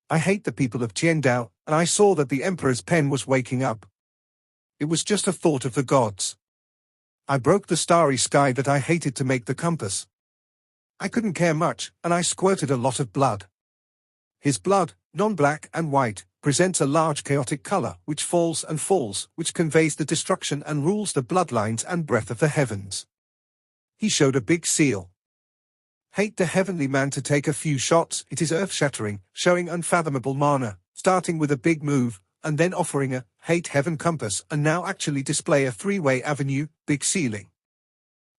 I hate the people of Jiandao, and I saw that the Emperor's pen was waking up. It was just a thought of the gods. I broke the starry sky that I hated to make the compass. I couldn't care much, and I squirted a lot of blood. His blood, non-black and white, presents a large chaotic color, which falls and falls, which conveys the destruction and rules the bloodlines and breath of the heavens. He showed a big seal. Hate the heavenly man to take a few shots, it is earth-shattering, showing unfathomable mana, starting with a big move, and then offering a hate heaven compass, and now actually display a three-way avenue, big ceiling.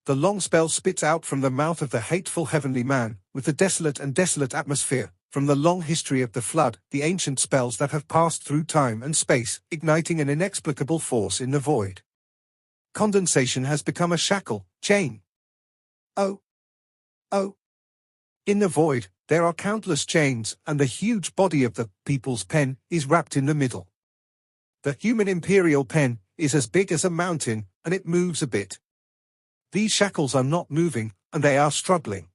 The long spell spits out from the mouth of the hateful heavenly man, with the desolate atmosphere, from the long history of the flood, the ancient spells that have passed through time and space, igniting an inexplicable force in the void. Condensation has become a shackle, chain. Oh. In the void, there are countless chains, and the huge body of the people's pen is wrapped in the middle. The human imperial pen is as big as a mountain, and it moves a bit. These shackles are not moving, and they are struggling.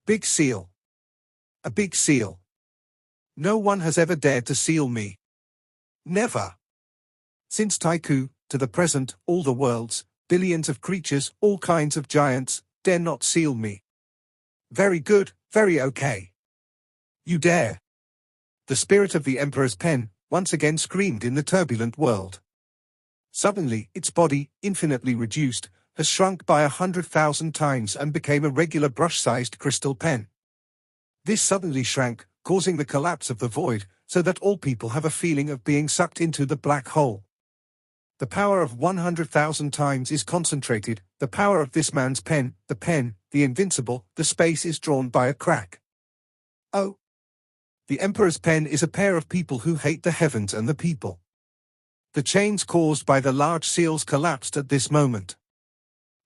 Big seal. A big seal. No one has ever dared to seal me. Never. Since Taiku, to the present, all the worlds, billions of creatures, all kinds of giants, dare not seal me. Very good, very okay. You dare. The spirit of the Emperor's pen once again screamed in the turbulent world. Suddenly, its body, infinitely reduced, has shrunk by 100,000 times and became a regular brush-sized crystal pen. This suddenly shrank, causing the collapse of the void, so that all people have a feeling of being sucked into the black hole. The power of 100,000 times is concentrated, the power of this man's pen, the invincible, the space is drawn by a crack. Oh! The Emperor's pen is a pair of people who hate the heavens and the people. The chains caused by the large seals collapsed at this moment.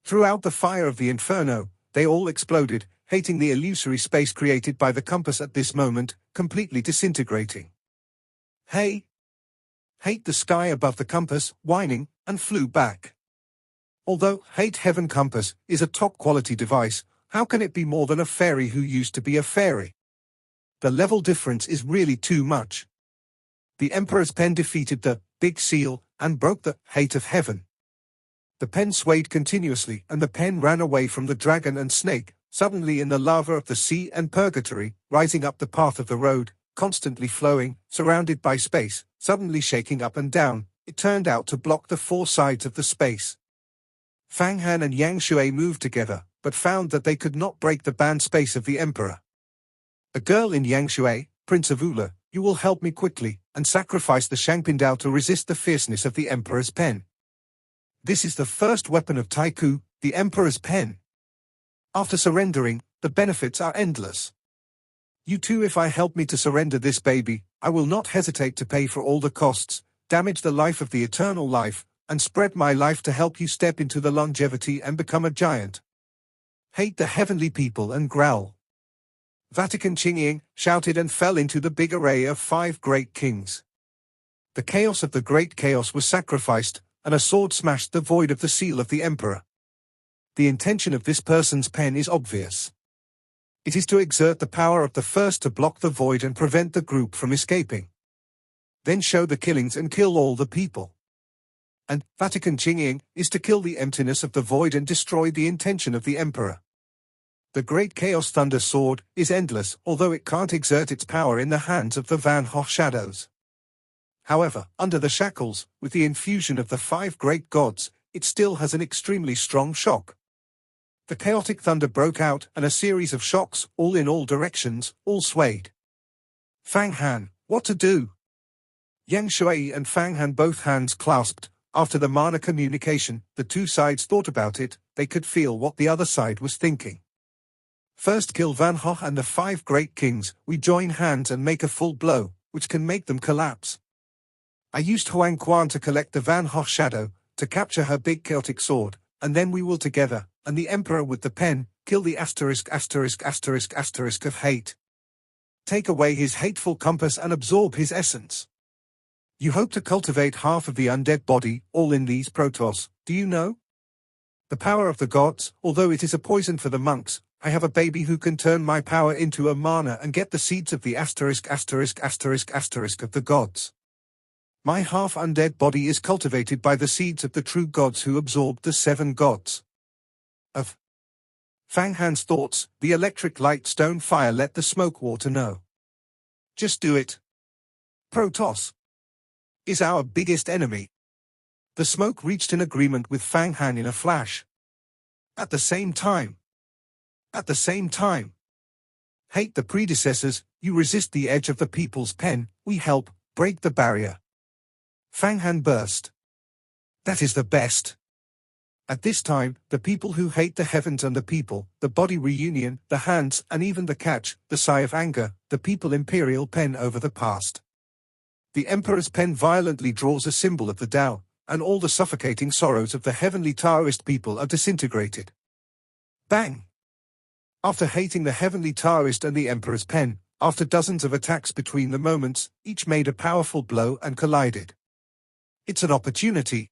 Throughout the fire of the inferno, they all exploded, hating the illusory space created by the compass at this moment, completely disintegrating. Hey! Hate the sky above the compass, whining, and flew back. Although Hate Heaven Compass is a top-quality device, how can it be more than a fairy who used to be a fairy? The level difference is really too much. The Emperor's pen defeated the Big Seal and broke the Hate of Heaven. The pen swayed continuously, and the pen ran away from the dragon and snake, suddenly in the lava of the sea and purgatory, rising up the path of the road, constantly flowing, surrounded by space, suddenly shaking up and down. It turned out to block the four sides of the space. Fang Han and Yang Shui moved together, but found that they could not break the banned space of the Emperor. A girl in Yang Shui, Prince of Ula, you will help me quickly, and sacrifice the Shangpindao to resist the fierceness of the Emperor's pen. This is the first weapon of Taiku, the Emperor's pen. After surrendering, the benefits are endless. You too, if I help me to surrender this baby, I will not hesitate to pay for all the costs, damage the life of the eternal life, and spread my life to help you step into the longevity and become a giant. Hate the heavenly people and growl. Vatican Qingying shouted and fell into the big array of 5 great kings. The chaos of the great chaos was sacrificed, and a sword smashed the void of the seal of the Emperor. The intention of this person's pen is obvious. It is to exert the power of the first to block the void and prevent the group from escaping. Then show the killings and kill all the people. And Vatican Qingying is to kill the emptiness of the void and destroy the intention of the Emperor. The Great Chaos Thunder Sword is endless, although it can't exert its power in the hands of the Van Ho shadows. However, under the shackles, with the infusion of the 5 great gods, it still has an extremely strong shock. The chaotic thunder broke out, and a series of shocks, all in all directions, all swayed. Fang Han, what to do? Yang Shui and Fang Han both hands clasped. After the mana communication, the two sides thought about it, they could feel what the other side was thinking. First kill Van Ho and the 5 great kings, we join hands and make a full blow, which can make them collapse. I used Huang Quan to collect the Van Ho shadow, to capture her big chaotic sword, and then we will together, and the Emperor with the pen, kill the asterisk of hate. Take away his hateful compass and absorb his essence. You hope to cultivate half of the undead body, all in these protos, do you know? The power of the gods, although it is a poison for the monks, I have a baby who can turn my power into a mana and get the seeds of the asterisk of the gods. My half-undead body is cultivated by the seeds of the true gods who absorbed the 7 gods. Of Fang Han's thoughts, the electric light stone fire let the smoke water know. Just do it. Protoss is our biggest enemy. The smoke reached an agreement with Fang Han in a flash. At the same time, hate the predecessors, you resist the edge of the people's pen, we help break the barrier. Fang Han burst. That is the best. At this time, the people who hate the heavens and the people, the body reunion, the hands, and even the catch, the sigh of anger, the people imperial pen over the past. The emperor's pen violently draws a symbol of the Tao, and all the suffocating sorrows of the heavenly Taoist people are disintegrated. Bang! After hating the heavenly Taoist and the emperor's pen, after dozens of attacks between the moments, each made a powerful blow and collided. It's an opportunity.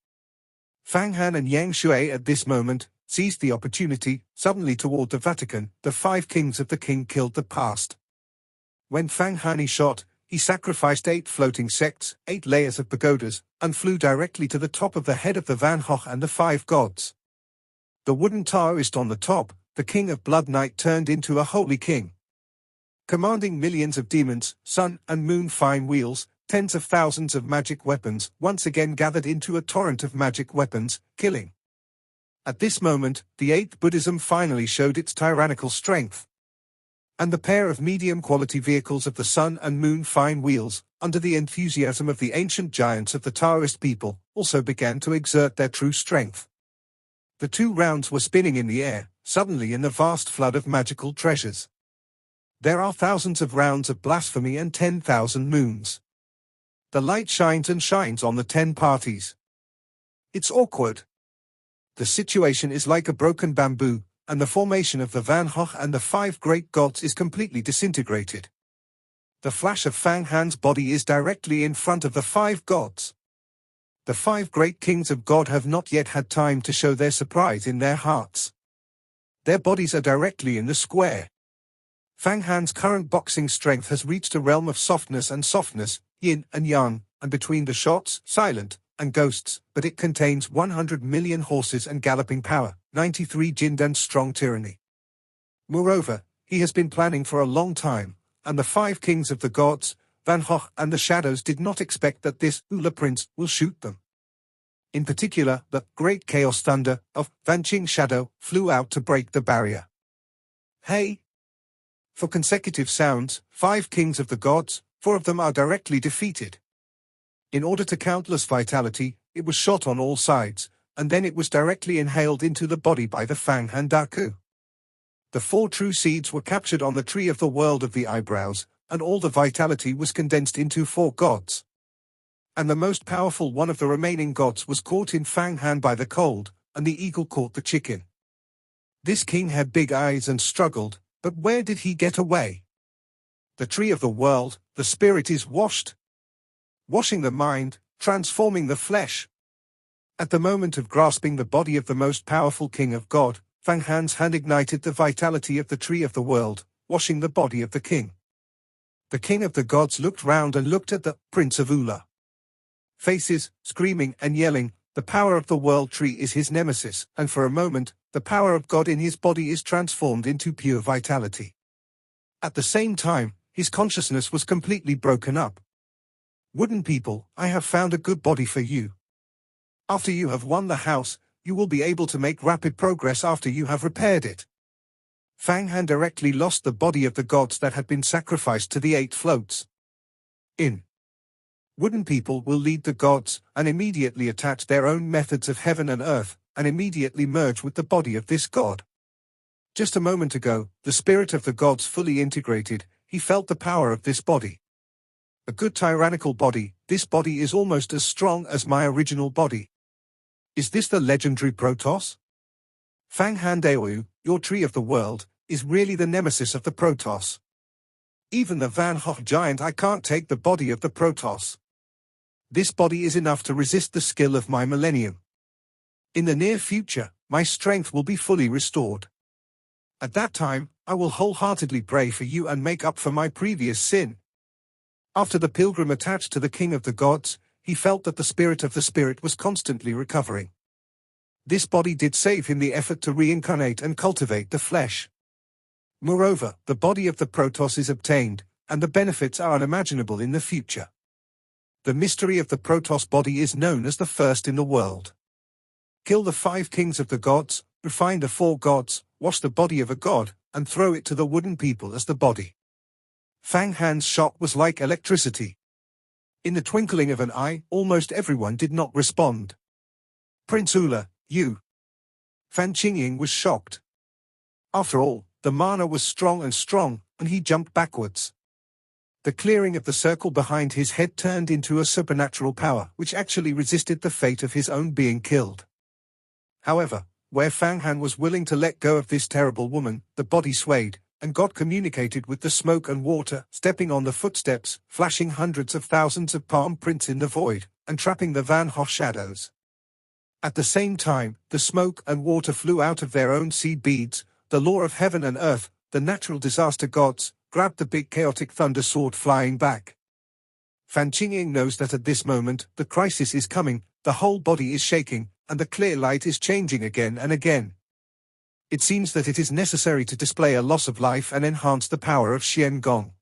Fang Han and Yang Shui at this moment seized the opportunity. Suddenly toward the Vatican, the 5 kings of the king killed the past. When Fang Han shot, he sacrificed 8 floating sects, 8 layers of pagodas, and flew directly to the top of the head of the Van Hoch and the 5 gods. The wooden Taoist on the top, the king of blood night, turned into a holy king. Commanding millions of demons, sun and moon fine wheels, tens of thousands of magic weapons once again gathered into a torrent of magic weapons, killing. At this moment, the 8th Buddhism finally showed its tyrannical strength. And the pair of medium-quality vehicles of the sun and moon fine wheels, under the enthusiasm of the ancient giants of the Taoist people, also began to exert their true strength. The 2 rounds were spinning in the air, suddenly in the vast flood of magical treasures. There are thousands of rounds of blasphemy and 10,000 moons. The light shines and shines on the 10 parties. It's awkward. The situation is like a broken bamboo, and the formation of the Van Hoch and the 5 great gods is completely disintegrated. The flash of Fang Han's body is directly in front of the 5 gods. The 5 great kings of God have not yet had time to show their surprise in their hearts. Their bodies are directly in the square. Fang Han's current boxing strength has reached a realm of softness, yin and yang, and between the shots, silent, and ghosts, but it contains 100 million horses and galloping power, 93 jind and strong tyranny. Moreover, he has been planning for a long time, and the 5 kings of the gods, Van Hoch and the shadows, did not expect that this Ula prince will shoot them. In particular, the great chaos thunder of Van Qing Shadow flew out to break the barrier. Hey! For consecutive sounds, 5 kings of the gods, 4 of them are directly defeated. In order to countless vitality, it was shot on all sides, and then it was directly inhaled into the body by the Fang Han Daku. The 4 true seeds were captured on the tree of the world of the eyebrows, and all the vitality was condensed into 4 gods. And the most powerful one of the remaining gods was caught in Fang Han by the cold, and the eagle caught the chicken. This king had big eyes and struggled, but where did he get away? The tree of the world, the spirit is washed. Washing the mind, transforming the flesh. At the moment of grasping the body of the most powerful king of God, Fang Han's hand ignited the vitality of the tree of the world, washing the body of the king. The king of the gods looked round and looked at the Prince of Ula. Faces, screaming and yelling, the power of the world tree is his nemesis, and for a moment, the power of God in his body is transformed into pure vitality. At the same time, his consciousness was completely broken up. Wooden people, I have found a good body for you. After you have won the house, you will be able to make rapid progress after you have repaired it. Fang Han directly lost the body of the gods that had been sacrificed to the 8 floats. Wooden people will lead the gods, and immediately attach their own methods of heaven and earth, and immediately merge with the body of this god. Just a moment ago, the spirit of the gods fully integrated, he felt the power of this body. A good tyrannical body, this body is almost as strong as my original body. Is this the legendary Protoss? Fang Han Daoyu, your tree of the world, is really the nemesis of the Protoss. Even the Van Hoch giant, I can't take the body of the Protoss. This body is enough to resist the skill of my millennium. In the near future, my strength will be fully restored. At that time, I will wholeheartedly pray for you and make up for my previous sin. After the pilgrim attached to the king of the gods, he felt that the spirit of the spirit was constantly recovering. This body did save him the effort to reincarnate and cultivate the flesh. Moreover, the body of the Protoss is obtained, and the benefits are unimaginable in the future. The mystery of the Protoss body is known as the first in the world. Kill the 5 kings of the gods, refine the 4 gods, wash the body of a god, and throw it to the wooden people as the body. Fang Han's shock was like electricity. In the twinkling of an eye, almost everyone did not respond. Prince Ula, you. Fan Qingying was shocked. After all, the mana was strong, and he jumped backwards. The clearing of the circle behind his head turned into a supernatural power which actually resisted the fate of his own being killed. However, where Fang Han was willing to let go of this terrible woman, the body swayed, and God communicated with the smoke and water, stepping on the footsteps, flashing hundreds of thousands of palm prints in the void, and trapping the Van Hoff shadows. At the same time, the smoke and water flew out of their own seed beads. The law of heaven and earth, the natural disaster gods, grabbed the big chaotic thunder sword flying back. Fan Qingying knows that at this moment, the crisis is coming, the whole body is shaking, and the clear light is changing again and again. It seems that it is necessary to display a loss of life and enhance the power of Xian Gong.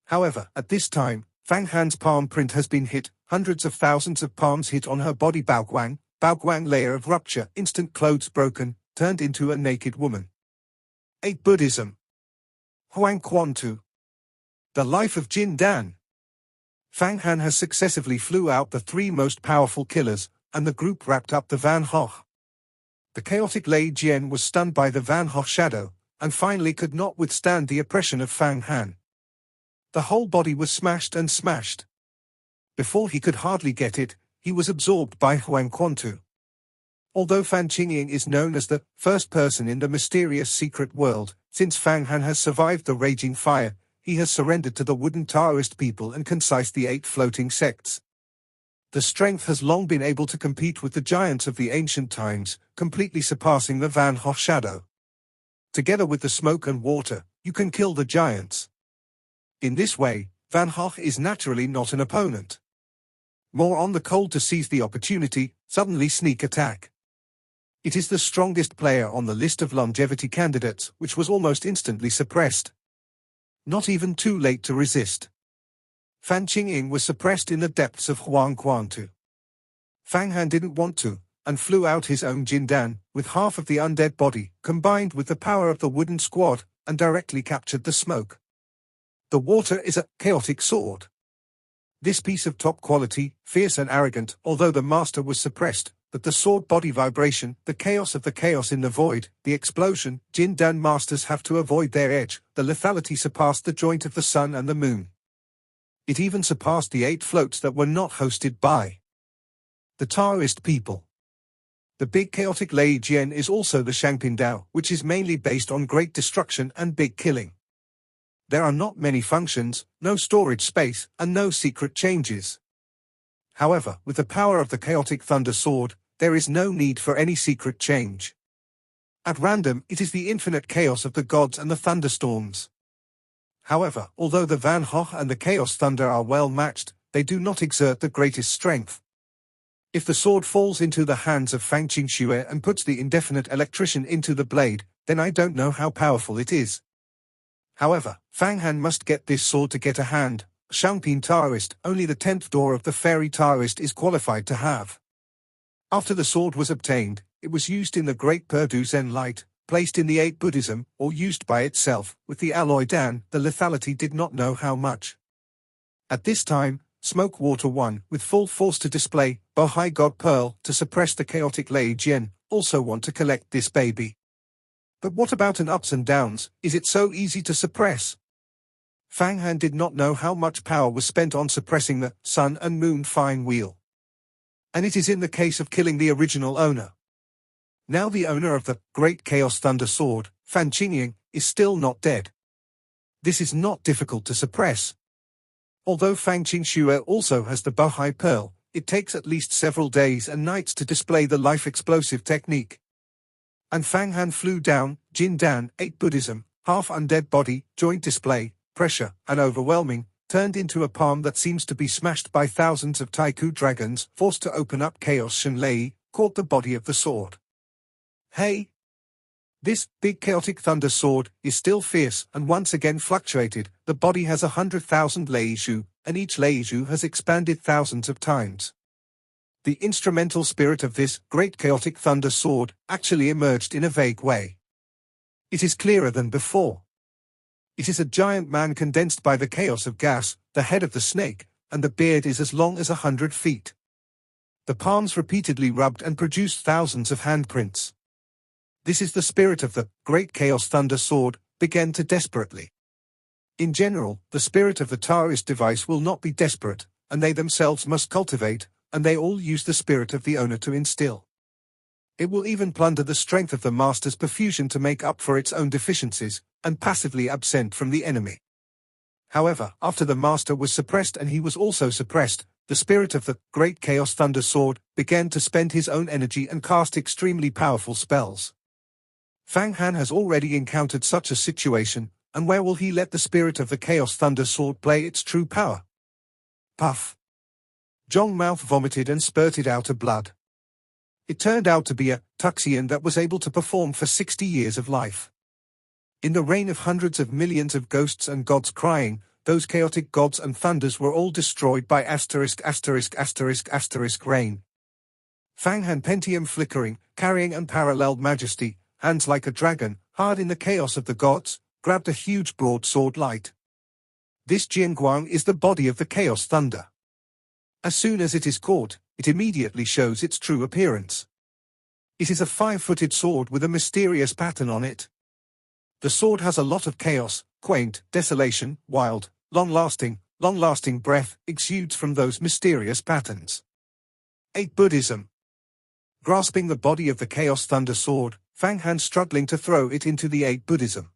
However, at this time, Fang Han's palm print has been hit, hundreds of thousands of palms hit on her body. Baoguang layer of rupture, instant clothes broken, turned into a naked woman. 8 Buddhism. Huang Quan Tu. The life of Jin Dan. Fang Han has successively flew out the 3 most powerful killers, and the group wrapped up the Van Hoch. The chaotic Lei Jian was stunned by the Van Hoch shadow, and finally could not withstand the oppression of Fang Han. The whole body was smashed and smashed. Before he could hardly get it, he was absorbed by Huang Quan Tu. Although Fan Qingying is known as the first person in the mysterious secret world, since Fang Han has survived the raging fire, he has surrendered to the wooden Taoist people and concised the 8 floating sects. The strength has long been able to compete with the giants of the ancient times, completely surpassing the Van Hoch shadow. Together with the smoke and water, you can kill the giants. In this way, Van Hoch is naturally not an opponent. More on the cold to seize the opportunity, suddenly sneak attack. It is the strongest player on the list of longevity candidates, which was almost instantly suppressed. Not even too late to resist. Fan Qingying was suppressed in the depths of Huang Quan Tu. Fang Han didn't want to, and flew out his own Jindan, with half of the undead body, combined with the power of the wooden squad, and directly captured the smoke. The water is a chaotic sword. This piece of top quality, fierce and arrogant, although the master was suppressed, but the sword body vibration, the chaos of the chaos in the void, the explosion, Jindan masters have to avoid their edge, the lethality surpassed the joint of the sun and the moon. It even surpassed the 8 floats that were not hosted by the Taoist people. The big chaotic Lei Jian is also the Shangpin Dao, which is mainly based on great destruction and big killing. There are not many functions, no storage space, and no secret changes. However, with the power of the chaotic thunder sword, there is no need for any secret change. At random, it is the infinite chaos of the gods and the thunderstorms. However, although the Van Hoch and the Chaos Thunder are well matched, they do not exert the greatest strength. If the sword falls into the hands of Fang Qingxue and puts the indefinite electrician into the blade, then I don't know how powerful it is. However, Fang Han must get this sword to get a hand. Shangpin Taoist, only the 10th door of the Fairy Taoist is qualified to have. After the sword was obtained, it was used in the Great Purdue Zen Light, placed in the 8 Buddhism, or used by itself, with the alloy Dan, the lethality did not know how much. At this time, Smoke Water 1, with full force to display, Bohai God Pearl, to suppress the chaotic Lei Jian, also want to collect this baby. But what about an ups and downs, is it so easy to suppress? Fang Han did not know how much power was spent on suppressing the Sun and Moon Fine Wheel. And it is in the case of killing the original owner. Now the owner of the Great Chaos Thunder Sword, Fan Qingying, is still not dead. This is not difficult to suppress. Although Fang Qingxue also has the Bohai Pearl, it takes at least several days and nights to display the life explosive technique. And Fang Han flew down, Jin Dan, 8 Buddhism, half undead body, joint display, pressure, and overwhelming, turned into a palm that seems to be smashed by thousands of Taiku dragons, forced to open up Chaos Shenlei, caught the body of the sword. Hey! This big chaotic thunder sword is still fierce and once again fluctuated. The body has 100,000 leishu, and each leishu has expanded thousands of times. The instrumental spirit of this great chaotic thunder sword actually emerged in a vague way. It is clearer than before. It is a giant man condensed by the chaos of gas, the head of the snake, and the beard is as long as 100 feet. The palms repeatedly rubbed and produced thousands of handprints. This is the spirit of the great chaos thunder sword, began to desperately. In general, the spirit of the Taoist device will not be desperate, and they themselves must cultivate, and they all use the spirit of the owner to instill. It will even plunder the strength of the master's perfusion to make up for its own deficiencies, and passively absent from the enemy. However, after the master was suppressed and he was also suppressed, the spirit of the great chaos thunder sword began to spend his own energy and cast extremely powerful spells. Fang Han has already encountered such a situation, and where will he let the spirit of the chaos thunder sword play its true power? Puff. Zhong mouth vomited and spurted out a blood. It turned out to be a Tuxian that was able to perform for 60 years of life. In the reign of hundreds of millions of ghosts and gods crying, those chaotic gods and thunders were all destroyed by ******* rain. Fang Han Pentium flickering, carrying unparalleled majesty, hands like a dragon, hard in the chaos of the gods, grabbed a huge broadsword light. This Jianguang is the body of the chaos thunder. As soon as it is caught, it immediately shows its true appearance. It is a 5-footed sword with a mysterious pattern on it. The sword has a lot of chaos, quaint, desolation, wild, long-lasting breath exudes from those mysterious patterns. 8. Buddhism. Grasping the body of the chaos thunder sword, Fang Han struggling to throw it into the 8 Buddhism.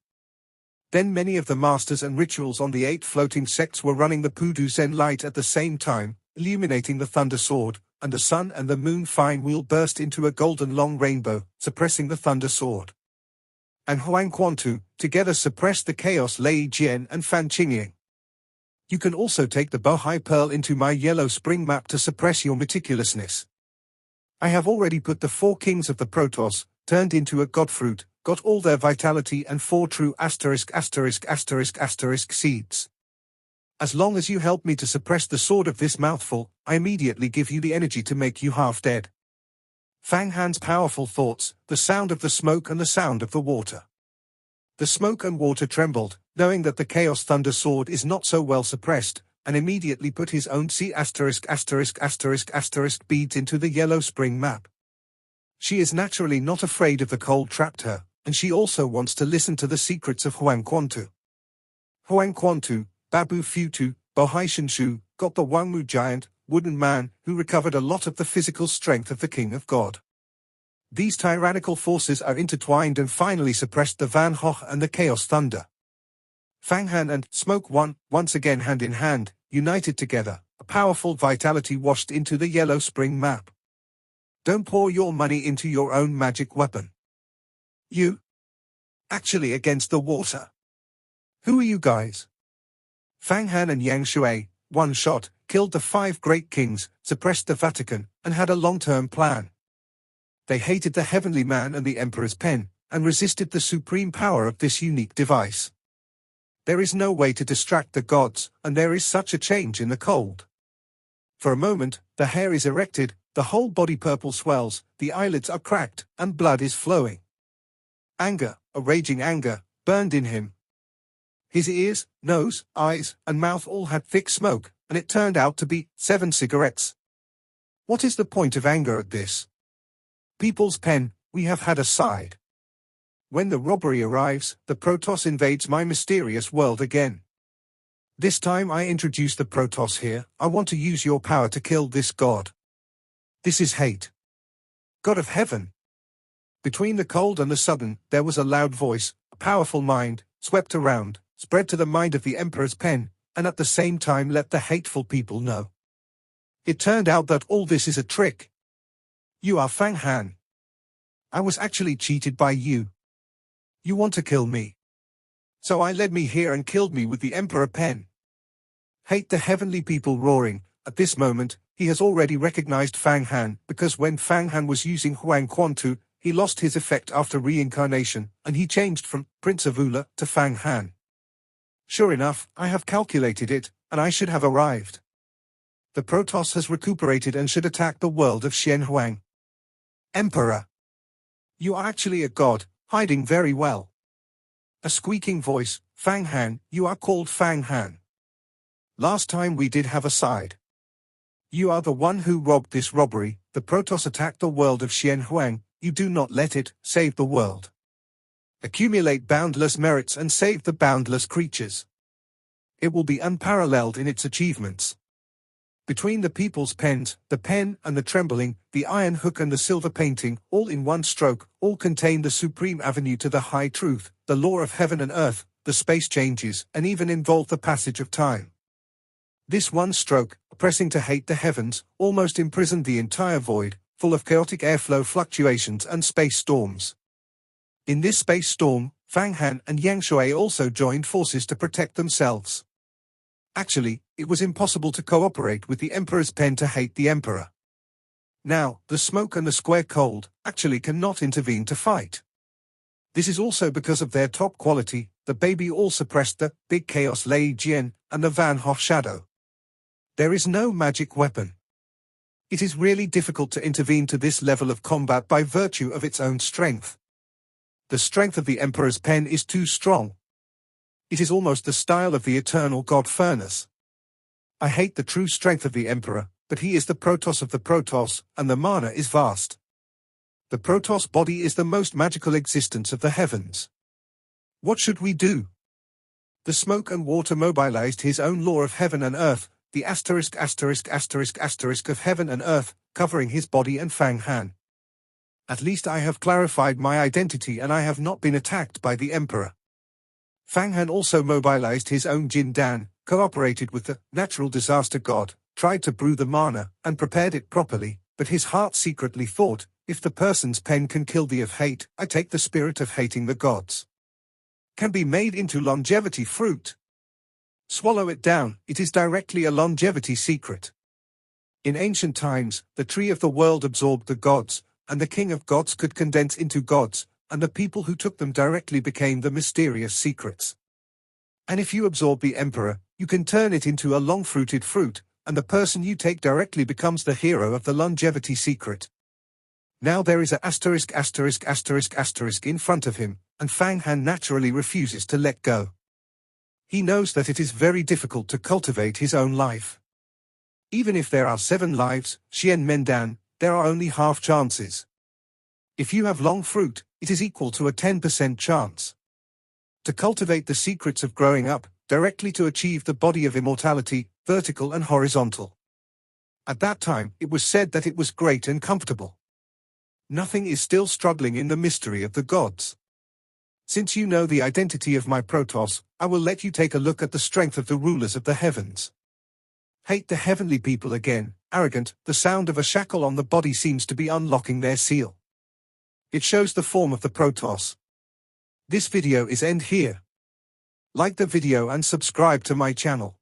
Then many of the masters and rituals on the 8 floating sects were running the Pudu Zen light at the same time, illuminating the thunder sword, and the sun and the moon fine wheel burst into a golden long rainbow, suppressing the thunder sword. And Huang Quantu, together suppressed the chaos Lei Jian and Fan Qingying. You can also take the Bohai Pearl into my yellow spring map to suppress your meticulousness. I have already put the 4 kings of the Protoss, turned into a godfruit, got all their vitality and 4 true ***** seeds. As long as you help me to suppress the sword of this mouthful, I immediately give you the energy to make you half dead. Fang Han's powerful thoughts, the sound of the smoke and the sound of the water. The smoke and water trembled, knowing that the Chaos Thunder Sword is not so well suppressed, and immediately put his own C**** beads into the yellow spring map. She is naturally not afraid of the cold trapped her, and she also wants to listen to the secrets of Huang Quantu. Huang Quantu, Babu Futu, Bohai Shinshu, got the Wangmu giant, wooden man, who recovered a lot of the physical strength of the King of God. These tyrannical forces are intertwined and finally suppressed the Van Hoch and the Chaos Thunder. Fang Han and Smoke One, once again hand in hand, united together, a powerful vitality washed into the yellow spring map. Don't pour your money into your own magic weapon. You? Actually against the water. Who are you guys? Fang Han and Yang Shui, one shot, killed the 5 great kings, suppressed the Vatican, and had a long-term plan. They hated the heavenly man and the emperor's pen, and resisted the supreme power of this unique device. There is no way to distract the gods, and there is such a change in the cold. For a moment, the hair is erected, the whole body purple swells, the eyelids are cracked, and blood is flowing. Anger, a raging anger, burned in him. His ears, nose, eyes, and mouth all had thick smoke, and it turned out to be 7 cigarettes. What is the point of anger at this? People's pen, we have had a side. When the robbery arrives, the Protoss invades my mysterious world again. This time I introduce the Protoss here, I want to use your power to kill this god. This is hate. God of heaven. Between the cold and the sudden, there was a loud voice, a powerful mind, swept around, spread to the mind of the Emperor's pen, and at the same time let the hateful people know. It turned out that all this is a trick. You are Fang Han. I was actually cheated by you. You want to kill me. So I led me here and killed me with the Emperor pen. Hate the heavenly people roaring. At this moment, he has already recognized Fang Han, because when Fang Han was using Huang Quantu, he lost his effect after reincarnation, and he changed from Prince of Ula to Fang Han. Sure enough, I have calculated it, and I should have arrived. The Protoss has recuperated and should attack the world of Xian Huang. Emperor. You are actually a god, hiding very well. A squeaking voice, Fang Han, you are called Fang Han. Last time we did have a side. You are the one who robbed this robbery, the Protoss attacked the world of Xian Huang, you do not let it, save the world. Accumulate boundless merits and save the boundless creatures. It will be unparalleled in its achievements. Between the people's pens, the pen and the trembling, the iron hook and the silver painting, all in one stroke, all contain the supreme avenue to the high truth, the law of heaven and earth, the space changes, and even involve the passage of time. This one stroke, pressing to hate the heavens, almost imprisoned the entire void, full of chaotic airflow fluctuations and space storms. In this space storm, Fang Han and Yang Shui also joined forces to protect themselves. Actually, it was impossible to cooperate with the Emperor's pen to hate the Emperor. Now, the smoke and the square cold actually cannot intervene to fight. This is also because of their top quality, the baby all suppressed the big chaos Lei Jian and the Van Hoff shadow. There is no magic weapon. It is really difficult to intervene to this level of combat by virtue of its own strength. The strength of the Emperor's pen is too strong. It is almost the style of the eternal god Furnace. I hate the true strength of the Emperor, but he is the Protoss of the Protoss, and the mana is vast. The Protoss body is the most magical existence of the heavens. What should we do? The smoke and water mobilized his own law of heaven and earth, the ***** of heaven and earth, covering his body and Fang Han. At least I have clarified my identity and I have not been attacked by the Emperor. Fang Han also mobilized his own Jin Dan, cooperated with the natural disaster god, tried to brew the mana, and prepared it properly, but his heart secretly thought, if the person's pen can kill the of hate, I take the spirit of hating the gods. Can be made into longevity fruit. Swallow it down, it is directly a longevity secret. In ancient times, the tree of the world absorbed the gods, and the king of gods could condense into gods, and the people who took them directly became the mysterious secrets. And if you absorb the emperor, you can turn it into a long-fruited fruit, and the person you take directly becomes the hero of the longevity secret. Now there is a **** in front of him, and Fang Han naturally refuses to let go. He knows that it is very difficult to cultivate his own life. Even if there are 7 lives, Xian Mendan, there are only half chances. If you have long fruit, it is equal to a 10% chance. To cultivate the secrets of growing up, directly to achieve the body of immortality, vertical and horizontal. At that time, it was said that it was great and comfortable. Nothing is still struggling in the mystery of the gods. Since you know the identity of my Protoss, I will let you take a look at the strength of the rulers of the heavens. Hate the heavenly people again, arrogant, the sound of a shackle on the body seems to be unlocking their seal. It shows the form of the Protoss. This video is end here. Like the video and subscribe to my channel.